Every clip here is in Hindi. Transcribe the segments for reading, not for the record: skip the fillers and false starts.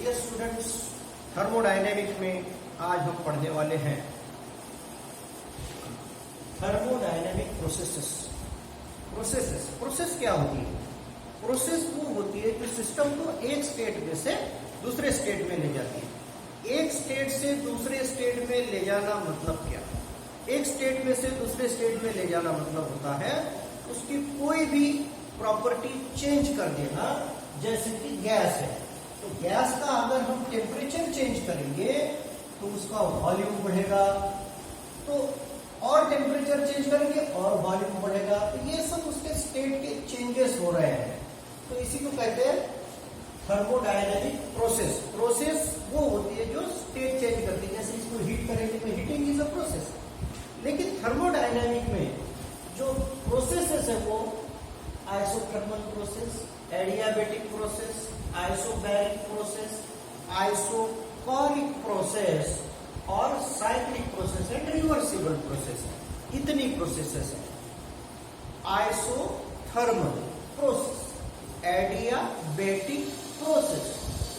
डियर स्टूडेंट्स, थर्मोडायनेमिक्स में आज हम पढ़ने वाले हैं थर्मोडायनेमिक प्रोसेसेस। प्रोसेस क्या होती है? प्रोसेस वो होती है जो सिस्टम को एक स्टेट में से दूसरे स्टेट में ले जाती है। एक स्टेट से दूसरे स्टेट में ले जाना मतलब क्या? एक स्टेट में से दूसरे स्टेट में ले जाना मतलब होता है उसकी कोई भी प्रॉपर्टी चेंज कर देना। जैसे कि गैस है, तो गैस का अगर हम टेम्परेचर चेंज करेंगे तो उसका वॉल्यूम बढ़ेगा, तो और टेम्परेचर चेंज करेंगे और वॉल्यूम बढ़ेगा। तो ये सब उसके स्टेट के चेंजेस हो रहे हैं, तो इसी को कहते हैं थर्मोडायनेमिक प्रोसेस। प्रोसेस वो होती है जो स्टेट चेंज करती है। जैसे इसको हीट करेंगे तो हीटिंग इज अ प्रोसेस। लेकिन थर्मोडायनेमिक में जो प्रोसेसेस है वो isothermal process, adiabatic process, isobaric process, isochoric process और cyclic process and reversible process है। इतनी प्रोसेसेस है। Isothermal process, adiabatic process,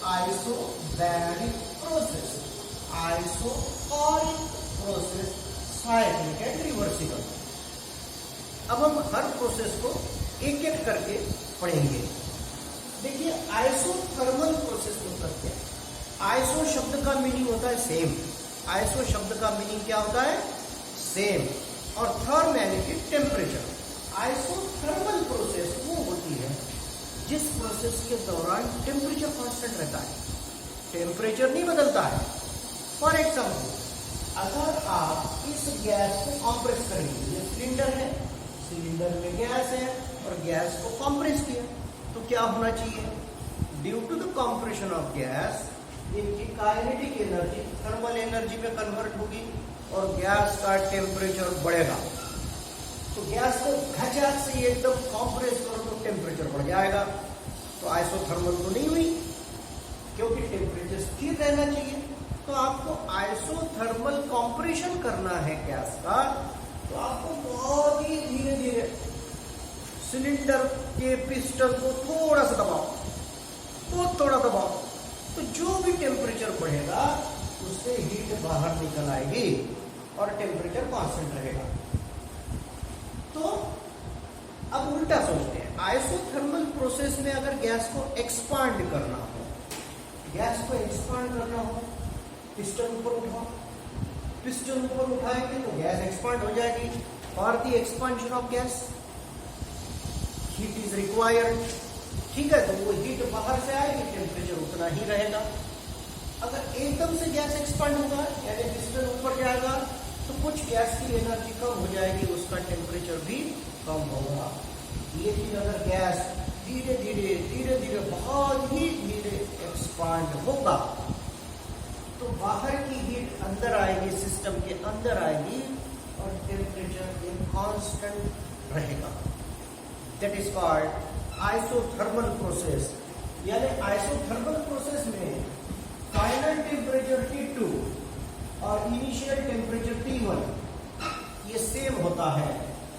isobaric process, isochoric process, cyclic and reversible. अब हम हर प्रोसेस को एक एक करके पढ़ेंगे। देखिए, आइसोथर्मल प्रोसेस मतलब क्या है? आइसो शब्द का मीनिंग होता है सेम। आइसो शब्द का मीनिंग क्या होता है? सेम। और थर्म यानी कि टेम्परेचर। आइसोथर्मल प्रोसेस वो होती है जिस प्रोसेस के दौरान टेम्परेचर कांस्टेंट रहता है, टेम्परेचर नहीं बदलता है। फॉर एग्जाम्पल, अगर आप इस गैस को कंप्रेस करेंगे, ये सिलेंडर है, सिलेंडर में गैस है और गैस को कंप्रेस किया, तो क्या होना चाहिए? Due to the compression of gas इनकी काइनेटिक एनर्जी थर्मल एनर्जी में कन्वर्ट होगी और गैस का टेम्परेचर बढ़ेगा। तो गैस को घचाक से एकदम कंप्रेस करो तो टेम्परेचर बढ़ जाएगा। तो आइसोथर्मल तो नहीं हुई, क्योंकि टेम्परेचर स्थिर रहना चाहिए। तो आपको आइसोथर्मल कंप्रेशन करना है गैस का, तो आपको बहुत ही धीरे धीरे सिलेंडर के पिस्टन को थोड़ा सा दबाओ, बहुत थोड़ा दबाओ, तो जो भी टेम्परेचर बढ़ेगा उससे हीट बाहर निकल आएगी और टेम्परेचर कांस्टेंट रहेगा। तो अब उल्टा सोचते हैं, आइसोथर्मल प्रोसेस में अगर गैस को एक्सपांड करना हो, गैस को एक्सपांड करना हो, पिस्टन ऊपर उठाओ, पिस्टन ऊपर उठाएंगे तो गैस एक्सपांड हो जाएगी। For the expansion of gas heat is required. ठीक है, तो वो हीट बाहर से आएगी, टेम्परेचर उतना ही रहेगा। अगर एकदम से गैस एक्सपांड होगा यानी पिस्टन ऊपर जाएगा तो कुछ गैस की एनर्जी कम हो जाएगी, उसका टेम्परेचर भी कम होगा। ये चीज अगर गैस धीरे धीरे बहुत ही धीरे एक्सपांड होगा तो बाहर की हीट अंदर आएगी, सिस्टम के अंदर आएगी और टेम्परेचर एक कांस्टेंट रहेगा। That is called isothermal process. यानी आइसोथर्मल प्रोसेस में फाइनल टेम्परेचर T2 और इनिशियल टेम्परेचर T1 ये सेम होता है,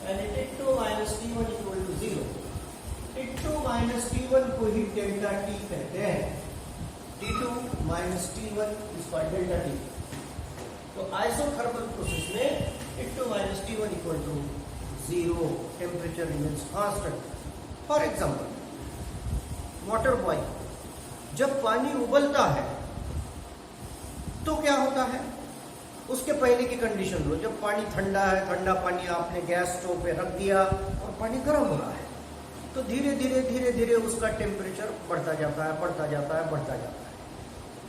यानी T2 minus T1 equal to 0। T2 minus T1 को ही डेल्टा T कहते हैं। T2 minus T1 is called delta T। तो आइसोथर्मल प्रोसेस में T2 minus T1 equal to 0, temperature remains constant. For example, water boil, जब पानी उबलता है तो क्या होता है? उसके पहले की कंडीशन लो, जब पानी ठंडा है, ठंडा पानी आपने गैस स्टोव पे रख दिया और पानी गर्म हो रहा है, तो धीरे धीरे उसका टेम्परेचर बढ़ता जाता है।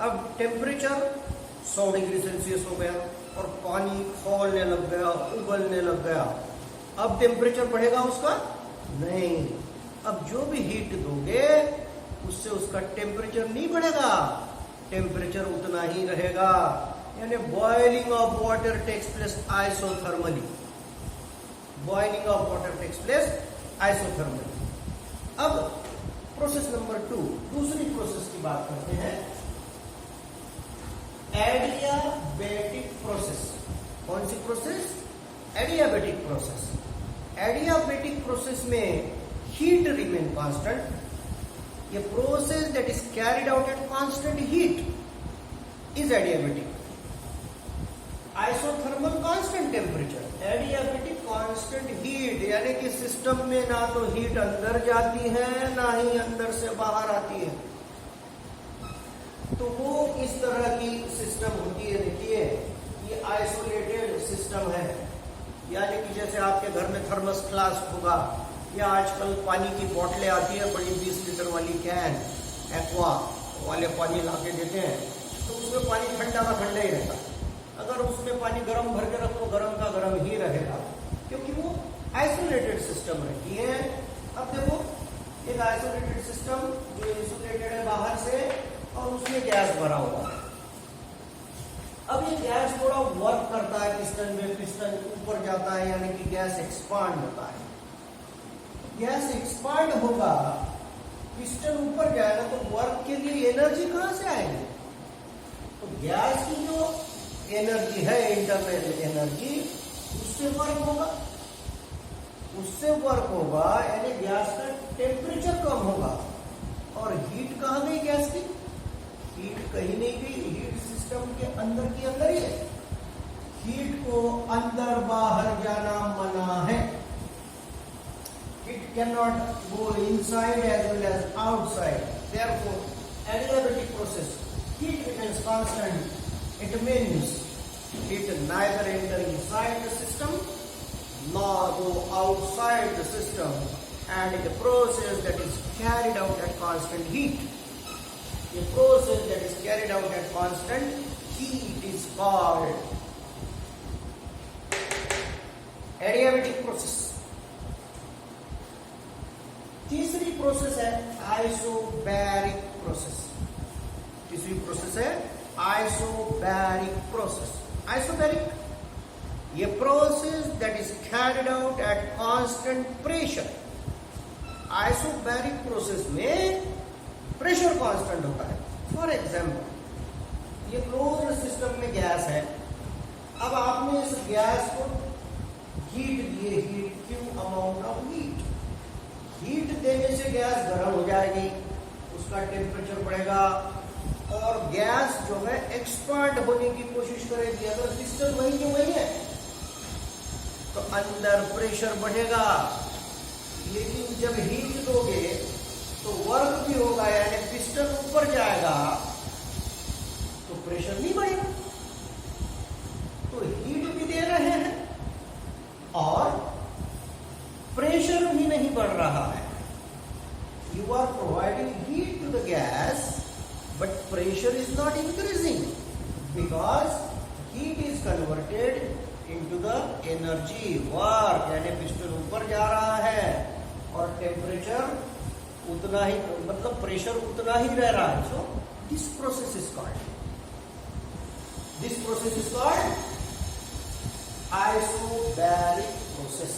अब टेम्परेचर 100 डिग्री सेल्सियस हो गया और पानी खौलने लग गया, उबलने लग गया। अब टेम्परेचर बढ़ेगा उसका? नहीं। अब जो भी हीट दोगे उससे उसका टेम्परेचर नहीं बढ़ेगा, टेम्परेचर उतना ही रहेगा। यानी boiling of water takes place isothermally. Boiling of water takes place isothermally. अब प्रोसेस नंबर 2, दूसरी प्रोसेस की बात करते हैं, एडियाबेटिक प्रोसेस। कौन सी process? Adiabatic process. Adiabatic process में heat remain constant, A process that is carried out at constant heat is adiabatic. Isothermal constant temperature, adiabatic constant heat, यानी कि सिस्टम में ना तो हीट अंदर जाती है ना ही अंदर से बाहर आती है, तो वो इस तरह की सिस्टम होती है। देखिए ये आइसोलेटेड सिस्टम है, यानी कि जैसे आपके घर में थर्मस फ्लास्क होगा या आजकल पानी की बोतलें आती है बड़ी 20 लीटर वाली कैन, एक्वा वाले पानी ला के देते हैं, तो उसमें पानी ठंडा का ठंडा ही रहता है। अगर उसमें पानी गर्म भर के रखो गर्म का गर्म ही रहेगा, क्योंकि वो आइसोलेटेड सिस्टम रहती है। अब देखो एक आइसोलेटेड सिस्टम जो इंसुलेटेड है बाहर से और उसमें गैस भरा हुआ है। अब ये गैस थोड़ा वर्क करता है पिस्टन में, पिस्टन ऊपर जाता है यानी कि गैस एक्सपांड होता है। गैस एक्सपांड होगा, पिस्टन ऊपर जाएगा तो वर्क के लिए एनर्जी कहां से आएगी? तो गैस की जो एनर्जी है, इंटरनल एनर्जी, उससे वर्क होगा, उससे वर्क होगा यानी गैस का टेम्परेचर कम होगा। और हीट कहां गई गैस की? हीट कहीं नहीं गई, हीट सिस्टम के अंदर की अंदर ही है। हीट को अंदर बाहर जाना मना है। It cannot go inside as well as outside. Therefore, adiabatic process, heat remains constant. It means it neither enter inside the system nor go outside the system, and it is a process that is carried out at constant heat. A process that is carried out at constant heat is called adiabatic process. तीसरी प्रोसेस है आइसोबैरिक प्रोसेस। तीसरी प्रोसेस है आइसोबैरिक प्रोसेस। आइसोबैरिक, ये process that is carried out at constant pressure. Isobaric process में प्रेशर कांस्टेंट होता है। फॉर एग्जाम्पल, ये क्लोज्ड सिस्टम में गैस है। अब आपने इस गैस को हीट दिए, heat, Q amount of heat. Heat देने से गैस गर्म हो जाएगी, उसका टेम्परेचर बढ़ेगा और गैस जो है एक्सपांड होने की कोशिश करेगी। अगर पिस्टन वही के वही है तो अंदर प्रेशर बढ़ेगा, लेकिन जब हीट दोगे तो वर्क भी होगा, यानी पिस्टन ऊपर जाएगा तो प्रेशर नहीं बढ़ेगा। तो हीट भी दे रहे हैं और प्रेशर भी नहीं बढ़ रहा है। You are providing heat to the gas but pressure is not increasing because heat is converted into the energy work, यानी पिस्टन ऊपर जा रहा है और टेम्परेचर उतना ही, मतलब प्रेशर उतना ही रह रहा है। So this process is called isobaric process.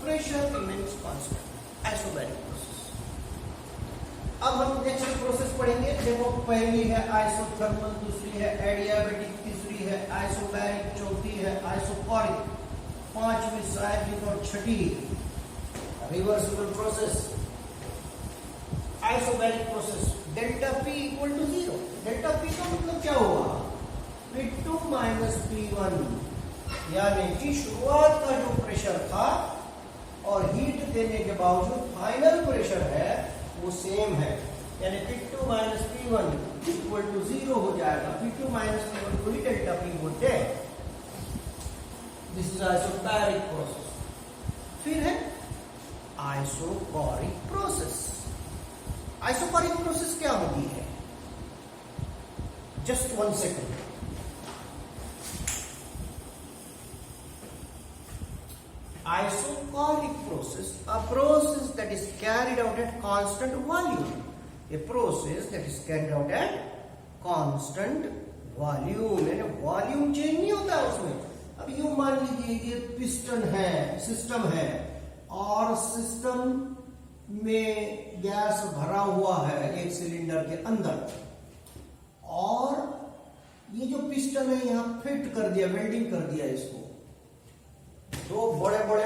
Pressure remains constant. Isobaric process. अब हम नेक्स्ट प्रोसेस पढ़ेंगे। देखो पहली है आइसोथर्मल, दूसरी है एडियाबेटिक, तीसरी है आइसोबैरिक, चौथी है आइसोकोरिक, पांचवी साइक्लिक और छठी reversible process isobaric process. Delta P equal to 0। Delta P का मतलब क्या हुआ? P2 माइनस P1, यानी कि शुरुआत का जो प्रेशर था और हीट देने के बावजूद फाइनल प्रेशर है वो सेम है, यानी P2 minus P1 equal to 0 हो जाएगा। P2 माइनस P1 को ही डेल्टा P बोलते हैं। This is isobaric process. फिर है आइसोकोरिक प्रोसेस। आइसोकोरिक प्रोसेस क्या होती है? Just 1 second. Isocoric process, a process that is carried out at constant volume. A process that is carried out at constant volume, यानी वॉल्यूम चेंज नहीं होता है उसमें। अब यूं मान लीजिए ये पिस्टन है, सिस्टम है और सिस्टम में गैस भरा हुआ है एक सिलेंडर के अंदर, और ये जो पिस्टन है यहां फिट कर दिया, वेल्डिंग कर दिया इसको। दो बड़े बड़े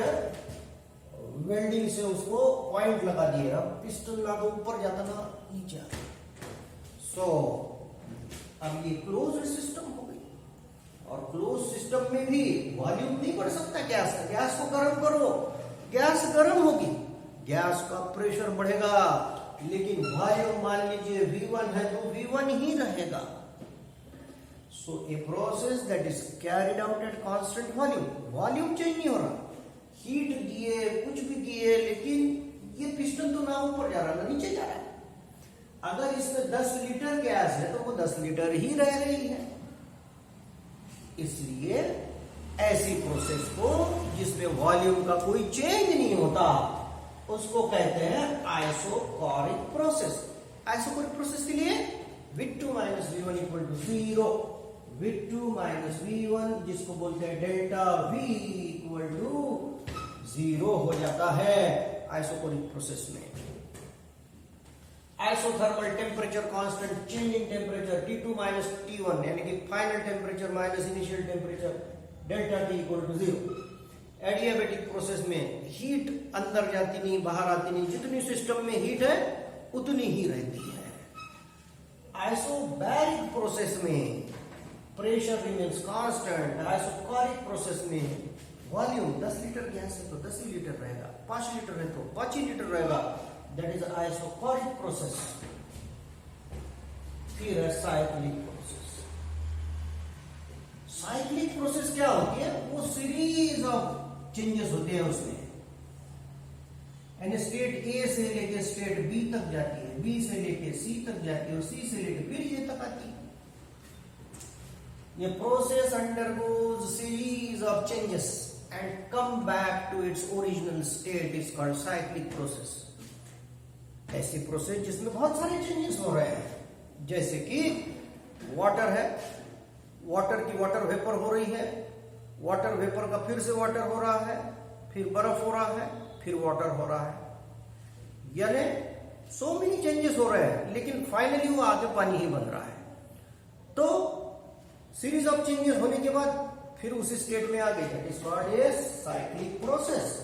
वेल्डिंग से उसको पॉइंट लगा दिए, अब पिस्टन ना तो ऊपर जाता ना नीचे। सो अब ये क्लोज्ड सिस्टम हो गई, और क्लोज सिस्टम में भी वॉल्यूम नहीं बढ़ सकता गैस का। गैस को गर्म करो, गैस गर्म होगी, गैस का प्रेशर बढ़ेगा, लेकिन वॉल्यूम मान लीजिए V1 है तो V1 ही रहेगा। So a process that is carried out at constant volume, volume change नहीं हो रहा, हीट दिए कुछ भी दिए, लेकिन ये पिस्टन तो ना ऊपर जा रहा ना नीचे जा रहा है। अगर इसमें 10 लीटर गैस है तो वो 10 लीटर ही रह रही है। इसलिए ऐसी प्रोसेस को जिसमें वॉल्यूम का कोई चेंज नहीं होता उसको कहते हैं आइसोकोरिक प्रोसेस। आइसोकोरिक प्रोसेस के लिए V2 minus V1 equal to 0, V2 minus V1 जिसको बोलते हैं डेल्टा V इक्वल टू 0 हो जाता है आइसोकोरिक प्रोसेस में। Isothermal temperature constant, changing temperature T2 minus T1 यानी कि final temperature minus initial temperature delta T equal to 0। Adiabatic process में हीट अंदर जाती नहीं बाहर आती नहीं, जितनी सिस्टम में हीट है उतनी ही रहती है। आइसोबैरिक प्रोसेस में pressure remains constant, isochoric process में वॉल्यूम 10 लीटर गैस है तो 10 ही लीटर रहेगा, 5 लीटर है तो 5 ही लीटर रहेगा। That is isochoric process. फिर है साइक्लिक प्रोसेस। साइक्लिक प्रोसेस क्या होती है? वो सीरीज ऑफ चेंजेस होते हैं उसमें, यानी स्टेट ए से लेके स्टेट बी तक जाती है, बी से लेके सी तक जाती है, और सी से लेके फिर ये तक आती है। ये process undergoes series of changes and come back to its original state is called cyclic process. ऐसी प्रोसेस जिसमें बहुत सारे चेंजेस हो रहे हैं, जैसे कि वाटर है, वाटर की वाटर वेपर हो रही है, वाटर वेपर का फिर से वाटर हो रहा है, फिर बर्फ हो रहा है, फिर वाटर हो रहा है, यानी सो मेनी चेंजेस हो रहे हैं, लेकिन फाइनली वो आगे पानी ही बन रहा है। तो सीरीज ऑफ चेंजेस होने के बाद फिर उसी स्टेट में आ गई, that is called a cyclic process.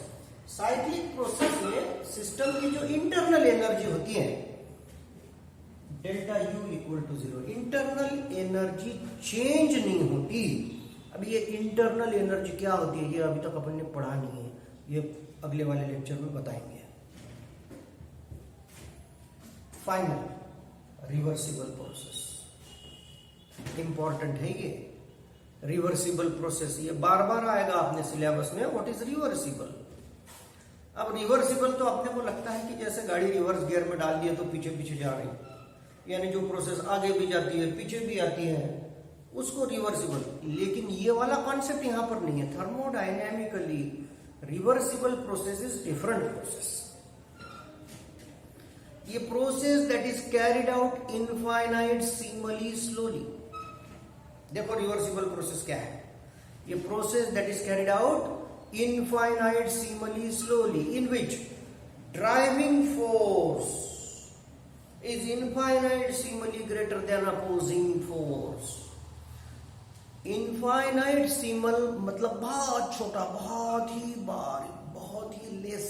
Cyclic process में सिस्टम की जो इंटरनल एनर्जी होती है delta U equal to 0, internal energy change नहीं होती। अब ये इंटरनल एनर्जी क्या होती है ये अभी तक अपन ने पढ़ा नहीं है, ये अगले वाले लेक्चर में बताएंगे। फाइनल रिवर्सिबल प्रोसेस इंपॉर्टेंट है ये। रिवर्सिबल प्रोसेस ये बार बार आएगा अपने सिलेबस में, व्हाट इज रिवर्सिबल। अब रिवर्सिबल तो अपने को लगता है कि जैसे गाड़ी रिवर्स गियर में डाल दिया तो पीछे पीछे जा रही, यानी जो प्रोसेस आगे भी जाती है पीछे भी आती है उसको रिवर्सिबल। लेकिन ये वाला कॉन्सेप्ट यहां पर नहीं है। Thermodynamically reversible process is different process. ये process that is carried out infinitesimally slowly. देखो रिवर्सिबल प्रोसेस क्या है, ये process that is carried out infinitesimally slowly, in which driving force is infinitesimally greater than opposing force. Infinitesimal मतलब बहुत छोटा, बहुत ही बारीक, बहुत ही लेस,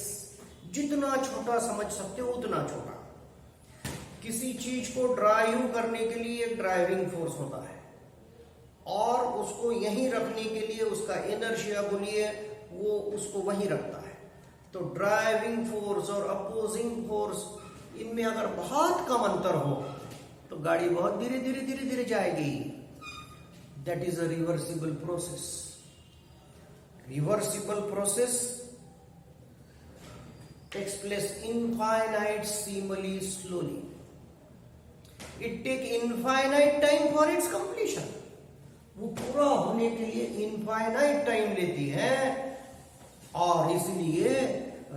जितना छोटा समझ सकते हो उतना छोटा। किसी चीज को ड्राइव करने के लिए एक ड्राइविंग फोर्स होता है, और उसको यहीं रखने के लिए उसका इनर्शिया बोलिए वो उसको वहीं रखता है। तो ड्राइविंग फोर्स और अपोजिंग फोर्स इनमें अगर बहुत कम अंतर हो तो गाड़ी बहुत धीरे धीरे धीरे धीरे जाएगी। That is a reversible process. Reversible process takes place infinitesimally slowly. It take infinite time for its completion. वो पूरा होने के लिए इनफाइनाइट टाइम लेती है, और इसलिए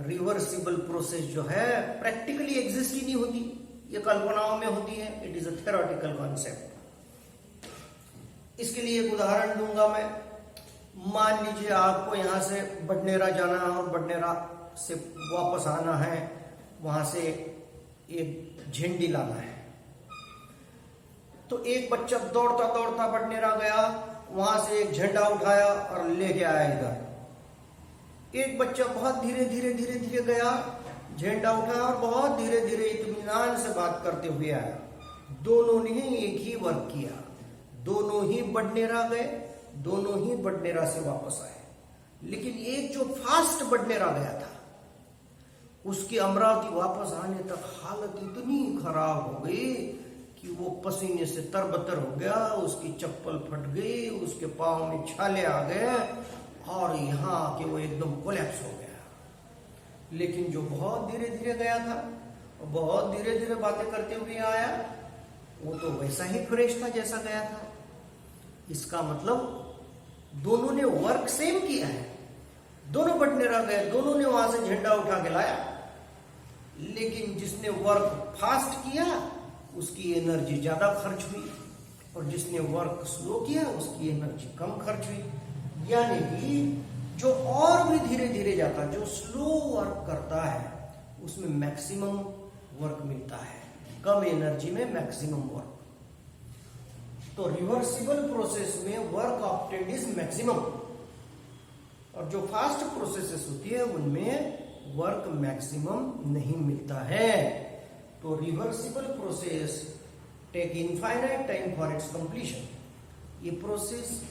रिवर्सिबल प्रोसेस जो है प्रैक्टिकली एग्जिस्ट ही नहीं होती, ये कल्पनाओं में होती है। It is a theoretical concept. इसके लिए एक उदाहरण दूंगा मैं। मान लीजिए आपको यहां से बडनेरा जाना है और बडनेरा से वापस आना है, वहां से एक झंडी लाना है। तो एक बच्चा दौड़ता दौड़ता बडनेरा गया, वहां से एक झंडा उठाया और लेके आया इधर। एक बच्चा बहुत धीरे धीरे धीरे धीरे गया, झंडा उठाया और बहुत धीरे धीरे इत्मीनान से बात करते हुए आया। दोनों ने एक ही वर्क किया, दोनों ही बडनेरा गए, दोनों ही बडनेरा से वापस आए। लेकिन एक जो फास्ट बडनेरा गया था, उसकी अमरावती वापस आने तक हालत इतनी खराब हो गई कि वो पसीने से तरबतर हो गया, उसकी चप्पल फट गई, उसके पांव में छाले आ गए और यहाँ आके वो एकदम कोलैप्स हो गया। लेकिन जो बहुत धीरे धीरे गया था और बहुत धीरे धीरे बातें करते हुए आया, वो तो वैसा ही फ्रेश था जैसा गया था। इसका मतलब दोनों ने वर्क सेम किया है, दोनों बडनेरा गए, दोनों ने वहां से झंडा उठा के लाया। लेकिन जिसने वर्क फास्ट किया उसकी एनर्जी ज्यादा खर्च हुई और जिसने वर्क स्लो किया उसकी एनर्जी कम खर्च हुई। यानी कि जो और भी धीरे धीरे जाता, जो स्लो वर्क करता है, उसमें मैक्सिमम वर्क मिलता है, कम एनर्जी में मैक्सिमम वर्क। तो रिवर्सिबल प्रोसेस में वर्क ऑब्टेन्ड इज मैक्सिमम, और जो फास्ट प्रोसेसेस होती है उनमें वर्क मैक्सिमम नहीं मिलता है। तो reversible process take infinite time for its completion. ये process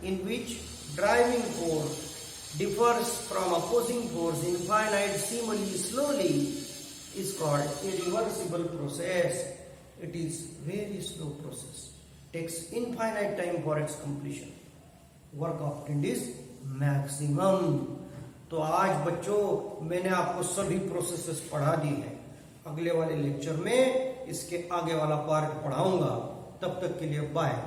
in which driving force differs from opposing force infinitesimally slowly is called a reversible process. It is very slow process, takes infinite time for its completion. Work obtained is maximum. तो आज बच्चों मैंने आपको सभी प्रोसेसेस पढ़ा दी है। अगले वाले लेक्चर में इसके आगे वाला पार्ट पढ़ाऊंगा। तब तक के लिए बाय।